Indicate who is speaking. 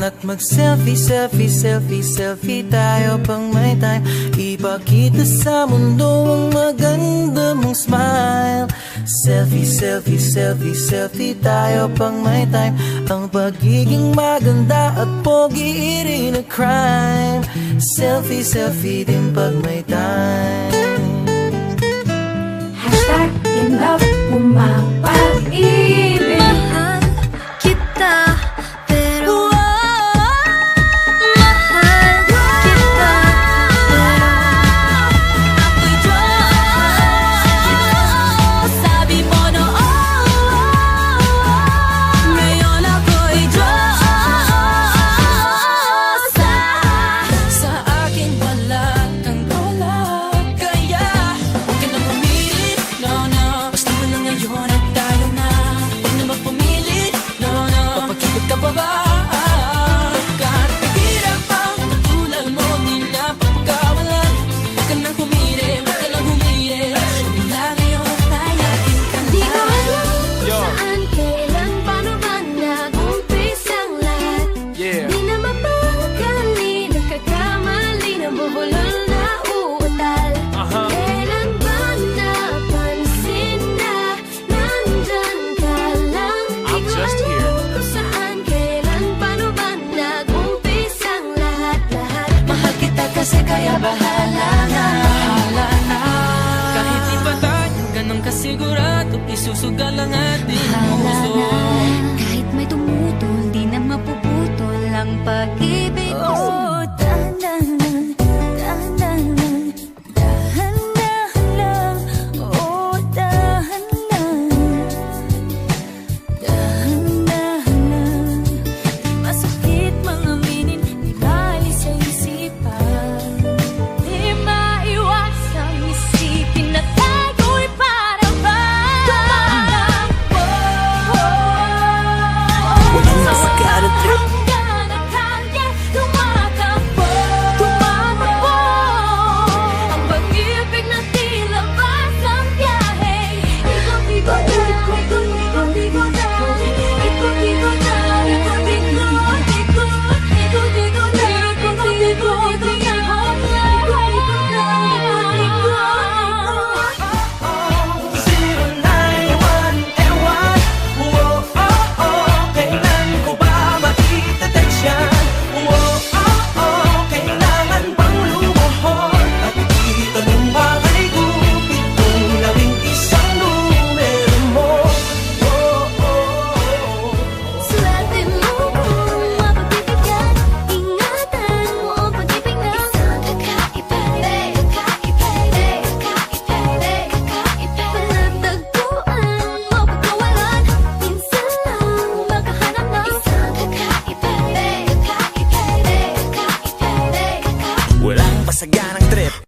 Speaker 1: at mag-selfie, selfie, selfie, selfie tayo pang may time. Ipakita sa mundo ang maganda mong smile. Selfie, selfie, selfie, selfie tayo pang may time. Ang pagiging maganda at pogi rin a crime. Selfie, selfie din pag may time.
Speaker 2: Hashtag in love, pumapag-ibig.
Speaker 3: Mahal kita, pero mahal kita, pero ako'y Diyos. Sabi mo noon, ngayon ako'y Diyos. Sa akin wala kang tulad, kaya huwag ka nang umilit, no, no. Basta mo lang ngayon at tayo na. Huwag na magpumilit, no, no. Papagkipot ka pa ba? Kahit mahirap ang katulad mo, di na papagawalan. Huwag ka nang humiri, huwag ka nang humiri. Wala ngayon at tayo,
Speaker 2: Di ko alam saan, kailan, paano ba nag-umpisa ang lahat. Di na mapakali, nagkakamali, nabubulol na uutal. Kailan ba napansin na nandyan ka lang? Di ko alam kung saan, kailan, paano ba nag-umpisa ang lahat.
Speaker 3: mahal kita kasi kaya bahala na. Bahala na.
Speaker 4: Kahit di pa tayo ganun kasigurado, isusugal ang ating
Speaker 3: Bahala
Speaker 4: puso.
Speaker 3: na. Kahit may tumutol, di na mapuputol ang pag-ibig.